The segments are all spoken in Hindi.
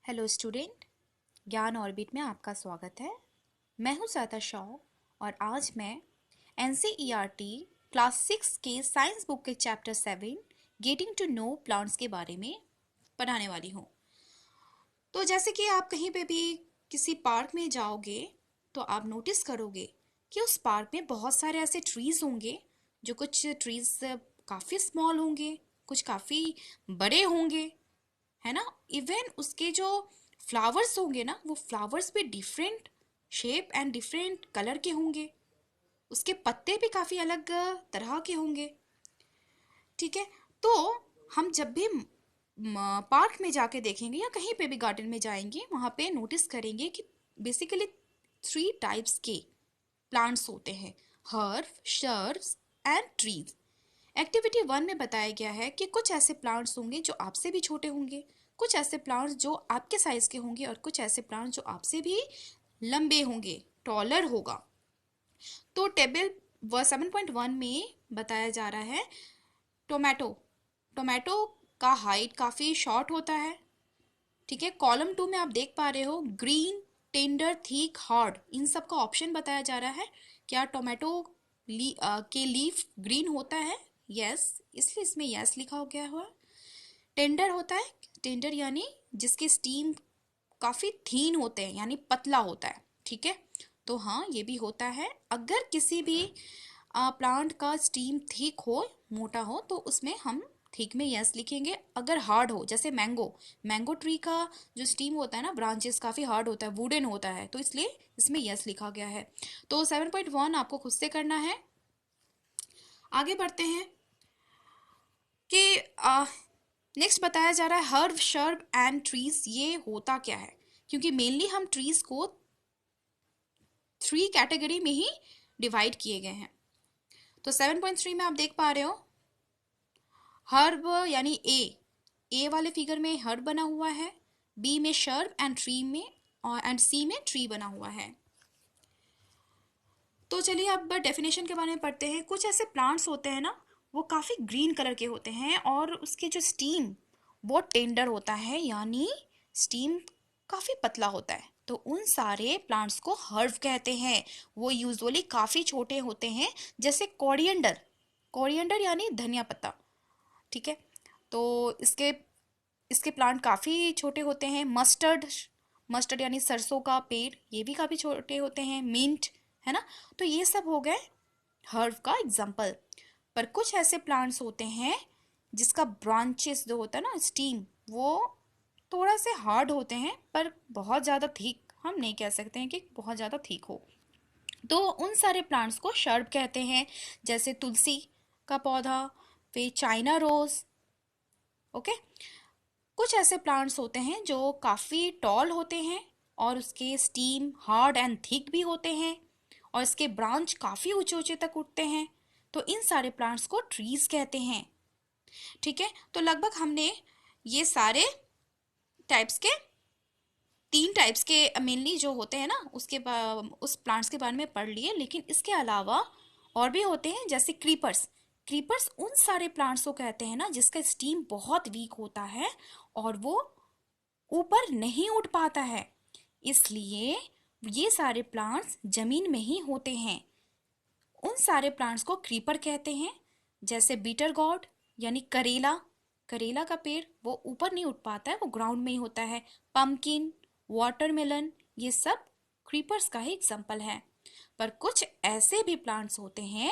हेलो स्टूडेंट, ज्ञान ऑर्बिट में आपका स्वागत है। मैं हूं साता शाह और आज मैं एनसीईआरटी क्लास 6 के साइंस बुक के chapter 7 getting to know plants के बारे में पढ़ाने वाली हूं। तो जैसे कि आप कहीं पे भी किसी पार्क में जाओगे तो आप नोटिस करोगे कि उस पार्क में बहुत सारे ऐसे ट्रीज होंगे, जो कुछ ट्रीज काफ़ी स्मॉल होंगे, कुछ काफ़ी बड़े होंगे, है ना। इवन उसके जो फ्लावर्स होंगे ना, वो फ्लावर्स भी different shape and different colour के होंगे। उसके पत्ते भी काफ़ी अलग तरह के होंगे। ठीक है। तो हम जब भी पार्क में जाके देखेंगे या कहीं पे भी गार्डन में जाएंगे, वहाँ पे नोटिस करेंगे कि बेसिकली 3 टाइप्स के प्लांट्स होते हैं: herb, shrubs and trees. Activity 1 में बताया गया है कि कुछ ऐसे प्लांट्स होंगे जो आपसे भी छोटे होंगे, कुछ ऐसे प्लांट्स जो आपके साइज के होंगे और कुछ ऐसे प्लांट्स जो आपसे भी लंबे होंगे, टॉलर होगा। तो टेबल 7.1 में बताया जा रहा है टोमेटो टोमेटो का हाइट काफ़ी शॉर्ट होता है। ठीक है। कॉलम 2 में आप देख पा रहे हो ग्रीन, टेंडर, थिक, हार्ड, इन सब का ऑप्शन बताया जा रहा है। क्या टोमेटो के लीफ ग्रीन होता है? यस, इसलिए इसमें यस लिखा हो गया हुआ। टेंडर होता है, टेंडर यानी जिसके स्टीम काफ़ी थीन होते हैं, यानी पतला होता है। ठीक है। तो हाँ, ये भी होता है। अगर किसी भी प्लांट का स्टीम थिक हो, मोटा हो, तो उसमें हम थिक में यस लिखेंगे। अगर हार्ड हो, जैसे मैंगो ट्री का जो स्टीम होता है ना, ब्रांचेस काफ़ी हार्ड होता है, वुडन होता है, तो इसलिए इसमें यस लिखा गया है। तो 7.1 आपको खुद से करना है। आगे बढ़ते हैं कि नेक्स्ट बताया जा रहा है हर्ब, शर्ब एंड ट्रीज। ये होता क्या है? क्योंकि मेनली हम ट्रीज को 3 कैटेगरी में ही डिवाइड किए गए हैं। तो 7.3 में आप देख पा रहे हो हर्ब यानी ए वाले फिगर में हर्ब बना हुआ है, बी में शर्ब एंड ट्री में, और एंड सी में ट्री बना हुआ है। तो चलिए अब डेफिनेशन के बारे में पढ़ते हैं। कुछ ऐसे प्लांट्स होते हैं ना, वो काफ़ी ग्रीन कलर के होते हैं और उसके जो स्टीम वो टेंडर होता है, यानी स्टीम काफ़ी पतला होता है। तो उन सारे प्लांट्स को हर्ब कहते हैं। वो यूजुअली काफ़ी छोटे होते हैं, जैसे कोरिएंडर। कोरिएंडर यानी धनिया पत्ता। ठीक है। तो इसके इसके प्लांट काफ़ी छोटे होते हैं। मस्टर्ड मस्टर्ड यानी सरसों का पेड़, ये भी काफ़ी छोटे होते हैं। मिंट, है ना। तो ये सब हो गए हर्ब का एग्जाम्पल। पर कुछ ऐसे प्लांट्स होते हैं जिसका ब्रांचेस जो होता है ना, स्टीम, वो थोड़ा से हार्ड होते हैं, पर बहुत ज़्यादा थिक हम नहीं कह सकते हैं कि बहुत ज़्यादा थिक हो। तो उन सारे प्लांट्स को शर्ब कहते हैं, जैसे तुलसी का पौधा, फिर चाइना रोज। ओके। कुछ ऐसे प्लांट्स होते हैं जो काफ़ी टॉल होते हैं और उसके स्टीम हार्ड एंड थिक भी होते हैं और इसके ब्रांच काफ़ी ऊंचे ऊंचे तक उठते हैं। तो इन सारे प्लांट्स को ट्रीज कहते हैं। ठीक है। तो लगभग हमने ये सारे टाइप्स के 3 टाइप्स के मेनली जो होते हैं ना, उस प्लांट्स के बारे में पढ़ लिए। लेकिन इसके अलावा और भी होते हैं, जैसे क्रीपर्स। क्रीपर्स उन सारे प्लांट्स को कहते हैं ना जिसका स्टीम बहुत वीक होता है और वो ऊपर नहीं उठ पाता है, इसलिए ये सारे प्लांट्स जमीन में ही होते हैं। उन सारे प्लांट्स को क्रीपर कहते हैं। जैसे बीटर गॉड यानी करेला, करेला का पेड़ वो ऊपर नहीं उठ पाता है, वो ग्राउंड में ही होता है। पम्पकिन, वाटरमेलन, ये सब क्रीपर्स का ही एग्जाम्पल है। पर कुछ ऐसे भी प्लांट्स होते हैं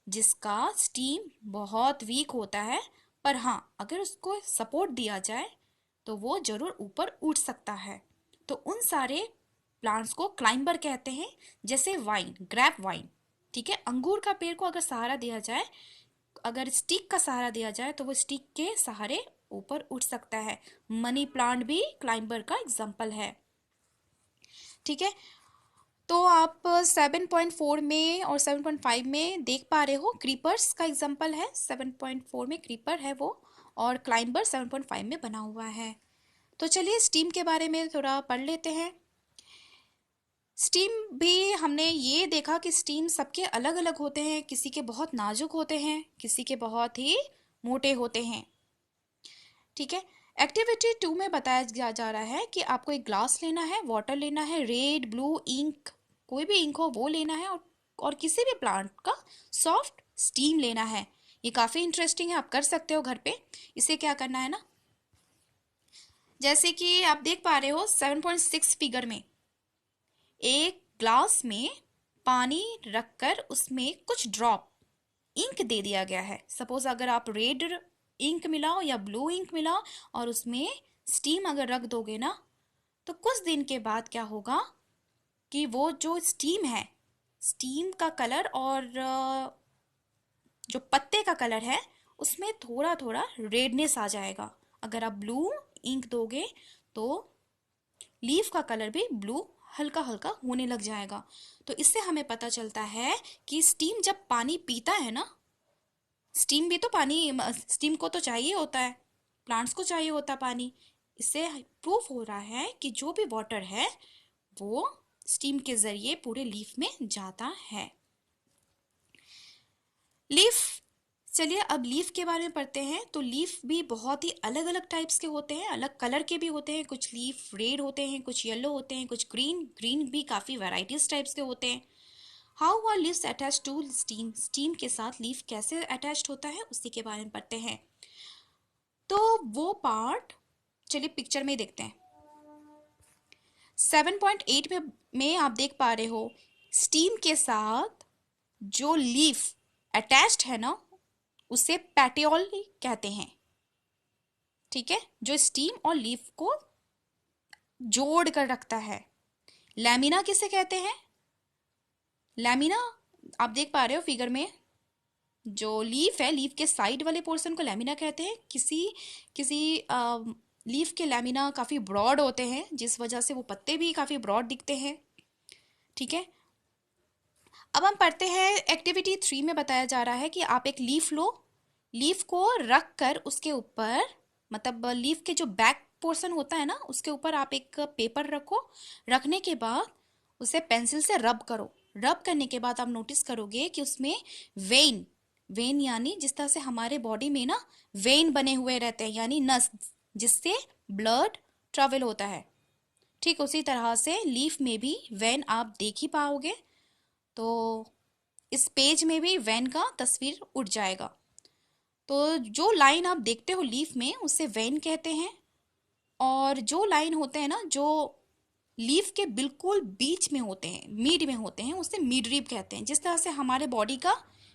जिसका स्टीम बहुत वीक होता है, पर हाँ, अगर उसको सपोर्ट दिया जाए तो वो जरूर ऊपर उठ सकता है। तो उन सारे प्लांट्स को क्लाइंबर कहते हैं। जैसे वाइन, ग्रेप वाइन। ठीक है। अंगूर का पेड़ को अगर सहारा दिया जाए, अगर स्टिक का सहारा दिया जाए, तो वो स्टिक के सहारे ऊपर उठ सकता है। मनी प्लांट भी क्लाइंबर का एग्जाम्पल है। ठीक है। तो आप 7.4 में और 7.5 में देख पा रहे हो क्रीपर्स का एग्जाम्पल है। 7.4 में क्रीपर है वो, और क्लाइंबर 7.5 में बना हुआ है। तो चलिए स्टीम के बारे में थोड़ा पढ़ लेते हैं। स्टीम भी हमने ये देखा कि स्टीम सबके अलग अलग होते हैं। किसी के बहुत नाजुक होते हैं, किसी के बहुत ही मोटे होते हैं। ठीक है। एक्टिविटी 2 में बताया जा रहा है कि आपको एक ग्लास लेना है, वाटर लेना है, रेड ब्लू इंक, कोई भी इंक हो वो लेना है, और किसी भी प्लांट का सॉफ्ट स्टीम लेना है। ये काफ़ी इंटरेस्टिंग है, आप कर सकते हो घर पे। इसे क्या करना है ना, जैसे कि आप देख पा रहे हो 7.6 फिगर में एक ग्लास में पानी रखकर उसमें कुछ ड्रॉप इंक दे दिया गया है। सपोज अगर आप रेड इंक मिलाओ या ब्लू इंक मिलाओ और उसमें स्टीम अगर रख दोगे ना, तो कुछ दिन के बाद क्या होगा कि वो जो स्टीम है, स्टीम का कलर और जो पत्ते का कलर है उसमें थोड़ा थोड़ा रेडनेस आ जाएगा। अगर आप ब्लू इंक दोगे तो लीफ का कलर भी ब्लू हल्का हल्का होने लग जाएगा। तो इससे हमें पता चलता है कि स्टीम जब पानी पीता है ना, स्टीम भी तो पानी, स्टीम को तो चाहिए होता है, प्लांट्स को चाहिए होता है पानी। इससे प्रूफ हो रहा है कि जो भी वाटर है वो स्टीम के जरिए पूरे लीफ में जाता है। लीफ, चलिए अब लीफ के बारे में पढ़ते हैं। तो लीफ भी बहुत ही अलग अलग टाइप्स के होते हैं, अलग कलर के भी होते हैं। कुछ लीफ रेड होते हैं, कुछ येलो होते हैं, कुछ ग्रीन, ग्रीन भी काफ़ी वैराइटीज टाइप्स के होते हैं। How are leaves attach to stem, stem के साथ लीफ कैसे अटैच्ड होता है उसी के बारे में पढ़ते हैं। तो वो पार्ट चलिए पिक्चर में देखते हैं। 7.8 में आप देख पा रहे हो स्टीम के साथ जो लीफ अटैच्ड है ना उसे पैटियोल कहते हैं। ठीक है, जो स्टीम और लीफ को जोड़ कर रखता है। लैमिना किसे कहते हैं? लैमिना आप देख पा रहे हो फिगर में, जो लीफ है, लीफ के साइड वाले पोर्शन को लैमिना कहते हैं। किसी किसी लीफ के लैमिना काफ़ी ब्रॉड होते हैं, जिस वजह से वो पत्ते भी काफ़ी ब्रॉड दिखते हैं। ठीक है, अब हम पढ़ते हैं एक्टिविटी 3 में बताया जा रहा है कि आप एक लीफ लो, लीफ को रख कर उसके ऊपर, मतलब लीफ के जो बैक पोर्शन होता है ना उसके ऊपर आप एक पेपर रखो। रखने के बाद उसे पेंसिल से रब करो। रब करने के बाद आप नोटिस करोगे कि उसमें वेन, वेन यानी जिस तरह से हमारे बॉडी में ना वेन बने हुए रहते हैं, यानी नस, जिससे ब्लड ट्रेवल होता है। ठीक उसी तरह से लीफ में भी वेन आप देख ही पाओगे। तो इस पेज में भी वेन का तस्वीर उठ जाएगा। तो जो लाइन आप देखते हो लीफ में उसे वेन कहते हैं, और जो लाइन होते हैं ना जो लीफ के बिल्कुल बीच में होते हैं, मिड में होते हैं, उसे मिडरिब कहते हैं। जिस तरह से हमारे बॉडी का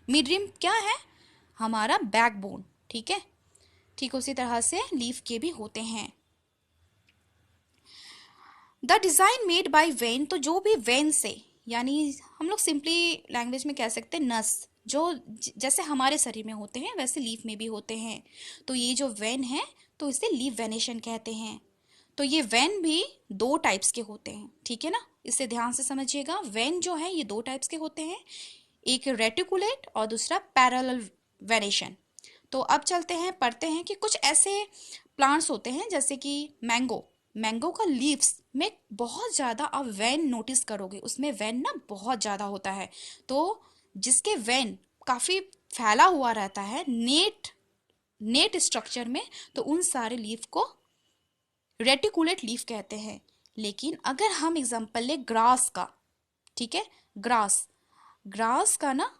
मिडरिब क्या है? हमारा बैकबोन। ठीक है, ठीक उसी तरह से लीफ के भी होते हैं। The design made by when, तो जो भी वेन से, यानी हम लोग सिंपली लैंग्वेज में कह सकते हैं नस, जो जैसे हमारे शरीर में होते हैं वैसे लीफ में भी होते हैं। तो ये जो वेन है तो इसे लीफ वेनेशन कहते हैं। तो ये वेन भी दो टाइप्स के होते हैं। ठीक है ना, इसे ध्यान से समझिएगा। वेन जो है ये दो टाइप्स के होते हैं, एक रेटिकुलेट और दूसरा पैरेलल वेनेशन। तो अब चलते हैं, पढ़ते हैं कि कुछ ऐसे प्लांट्स होते हैं जैसे कि मैंगो, मैंगो का लीव्स में बहुत ज़्यादा आप वेन नोटिस करोगे, उसमें वेन ना बहुत ज़्यादा होता है। तो जिसके वेन काफ़ी फैला हुआ रहता है नेट स्ट्रक्चर में, तो उन सारे लीफ को रेटिकुलेट लीफ कहते हैं। लेकिन अगर हम एग्जांपल ले ग्रास का, ठीक है, ग्रास का ना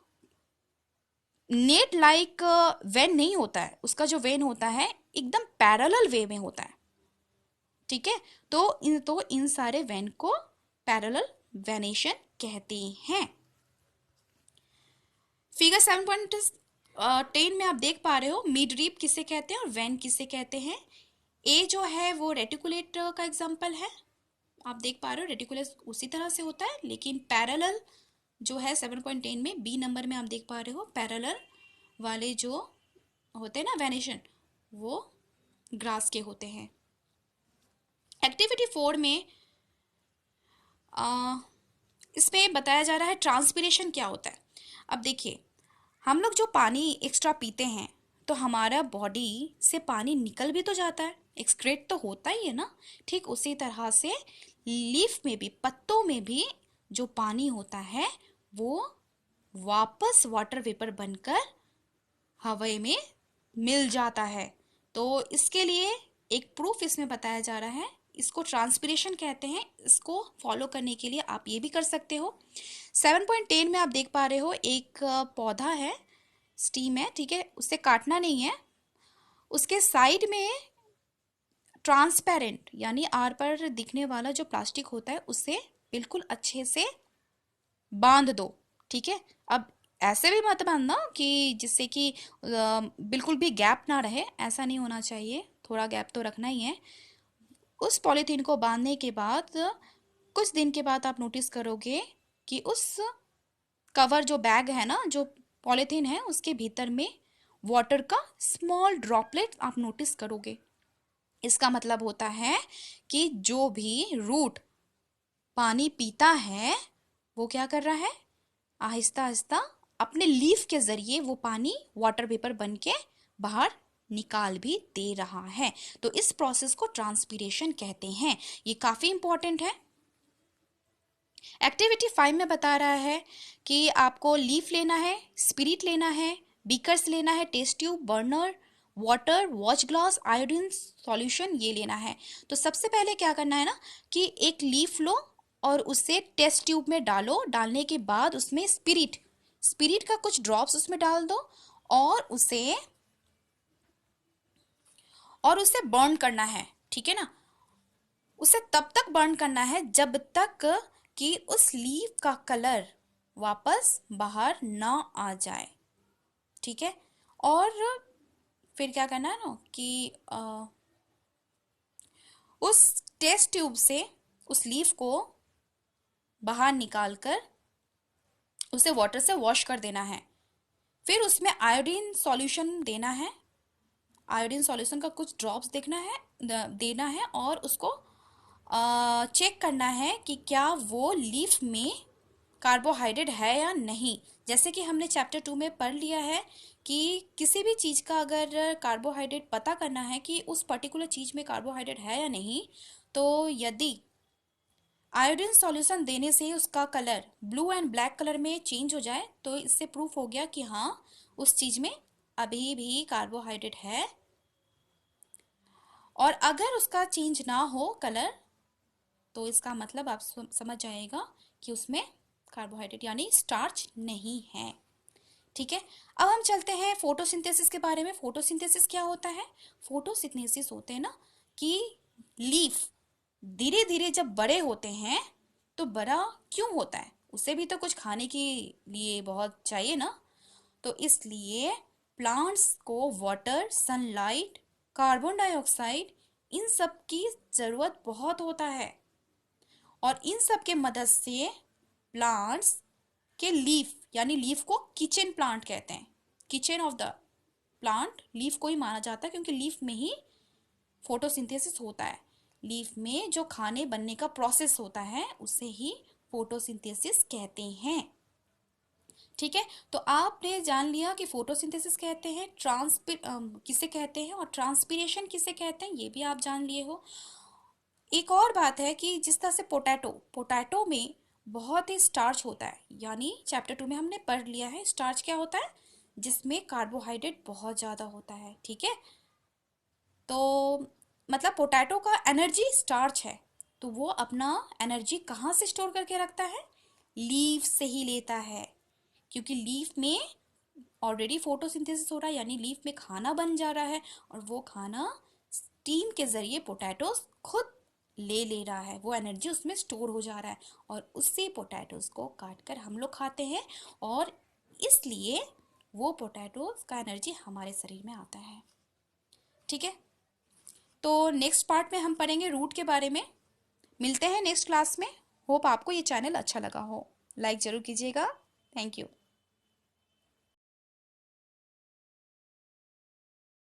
नेट लाइक वेन नहीं होता है, उसका जो वेन होता है एकदम पैरेलल वे में होता है। ठीक है, तो इन सारे वेन को पैरेलल वेनेशन कहते हैं। फिगर 7.10 में आप देख पा रहे हो मिडरिब किसे कहते हैं और वेन किसे कहते हैं। ए जो है वो रेटिकुलेट का एग्जांपल है, आप देख पा रहे हो रेटिकुलेट उसी तरह से होता है। लेकिन पैरेलल जो है 7.10 में बी नंबर में आप देख पा रहे हो पैरेलल वाले जो होते हैं ना वेनेशन, वो ग्रास के होते हैं। एक्टिविटी 4 में इसमें बताया जा रहा है ट्रांसपिरेशन क्या होता है। अब देखिए, हम लोग जो पानी एक्स्ट्रा पीते हैं तो हमारा बॉडी से पानी निकल भी तो जाता है, एक्सक्रेट तो होता ही है ना। ठीक उसी तरह से लीफ में भी, पत्तों में भी जो पानी होता है वो वापस वाटर वेपर बनकर हवा में मिल जाता है। तो इसके लिए एक प्रूफ इसमें बताया जा रहा है, इसको ट्रांसपिरेशन कहते हैं। इसको फॉलो करने के लिए आप ये भी कर सकते हो। 7.10 में आप देख पा रहे हो एक पौधा है, स्टीम है, ठीक है, उसे काटना नहीं है। उसके साइड में ट्रांसपेरेंट यानी आर पर दिखने वाला जो प्लास्टिक होता है उसे बिल्कुल अच्छे से बांध दो, ठीक है। अब ऐसे भी मत बांधना कि जिससे कि बिल्कुल भी गैप ना रहे, ऐसा नहीं होना चाहिए, थोड़ा गैप तो रखना ही है। उस पॉलीथीन को बांधने के बाद कुछ दिन के बाद आप नोटिस करोगे कि उस कवर जो बैग है ना, जो पॉलीथीन है, उसके भीतर में वाटर का स्मॉल ड्रॉपलेट आप नोटिस करोगे। इसका मतलब होता है कि जो भी रूट पानी पीता है वो क्या कर रहा है, आहिस्ता आहिस्ता अपने लीफ के जरिए वो पानी वाटर वेपर बन के बाहर निकाल भी दे रहा है। तो इस प्रोसेस को ट्रांसपीरेशन कहते हैं। ये काफी इंपॉर्टेंट है। एक्टिविटी 5 में बता रहा है कि आपको लीफ लेना है, स्पिरिट लेना है, बीकर्स लेना है, test tube, burner, water, watch glass, iodine solution, ये लेना है। तो सबसे पहले क्या करना है ना कि एक लीफ लो और उसे टेस्ट ट्यूब में डालो। डालने के बाद उसमें स्पिरिट का कुछ ड्रॉप्स उसमें डाल दो और उसे बर्न करना है, ठीक है ना। उसे तब तक बर्न करना है जब तक कि उस लीफ का कलर वापस बाहर ना आ जाए, ठीक है। और फिर क्या करना है ना कि उस टेस्ट ट्यूब से उस लीफ को बाहर निकालकर उसे वाटर से वॉश कर देना है। फिर उसमें आयोडीन सॉल्यूशन देना है। आयोडीन सॉल्यूशन का कुछ ड्रॉप्स देना है और उसको चेक करना है कि क्या वो लीफ में कार्बोहाइड्रेट है या नहीं। जैसे कि हमने चैप्टर 2 में पढ़ लिया है कि किसी भी चीज़ का अगर कार्बोहाइड्रेट पता करना है कि उस पर्टिकुलर चीज़ में कार्बोहाइड्रेट है या नहीं, तो यदि आयोडीन सॉल्यूशन देने से उसका colour blue and black colour में चेंज हो जाए तो इससे प्रूफ हो गया कि हाँ उस चीज़ में अभी भी कार्बोहाइड्रेट है। और अगर उसका चेंज ना हो कलर तो इसका मतलब आप समझ जाएगा कि उसमें कार्बोहाइड्रेट यानी स्टार्च नहीं है, ठीक है। अब हम चलते हैं फोटोसिंथेसिस के बारे में। फोटोसिंथेसिस क्या होता है? फोटोसिंथेसिस होते हैं ना कि लीफ धीरे धीरे जब बड़े होते हैं तो बड़ा क्यों होता है? उसे भी तो कुछ खाने के लिए बहुत चाहिए ना। तो इसलिए प्लांट्स को वाटर, सनलाइट, कार्बन डाइऑक्साइड, इन सब की जरूरत बहुत होता है। और इन सब के मदद से प्लांट्स के लीफ यानी लीफ को किचन प्लांट कहते हैं। Kitchen of the plant leaf को ही माना जाता है क्योंकि लीफ में ही फोटोसिंथेसिस होता है। लीफ में जो खाने बनने का प्रोसेस होता है उसे ही फोटोसिंथेसिस कहते हैं, ठीक है। तो आपने जान लिया कि फोटोसिंथेसिस कहते हैं, किसे कहते हैं और ट्रांसपीरेशन किसे कहते हैं, ये भी आप जान लिए हो। एक और बात है कि जिस तरह से पोटैटो में बहुत ही स्टार्च होता है, यानी चैप्टर 2 में हमने पढ़ लिया है स्टार्च क्या होता है, जिसमें कार्बोहाइड्रेट बहुत ज़्यादा होता है, ठीक है। तो मतलब पोटैटो का एनर्जी स्टार्च है, तो वो अपना एनर्जी कहाँ से स्टोर करके रखता है? लीफ से ही लेता है, क्योंकि लीफ में ऑलरेडी फोटोसिंथेसिस हो रहा है यानी लीफ में खाना बन जा रहा है और वो खाना स्टीम के जरिए पोटैटोज खुद ले रहा है, वो एनर्जी उसमें स्टोर हो जा रहा है और उससे पोटैटोज को काट कर हम लोग खाते हैं और इसलिए वो पोटैटोज का एनर्जी हमारे शरीर में आता है, ठीक है। तो नेक्स्ट पार्ट में हम पढ़ेंगे रूट के बारे में। मिलते हैं नेक्स्ट क्लास में। होप आपको ये चैनल अच्छा लगा हो। लाइक ज़रूर कीजिएगा। Thank you.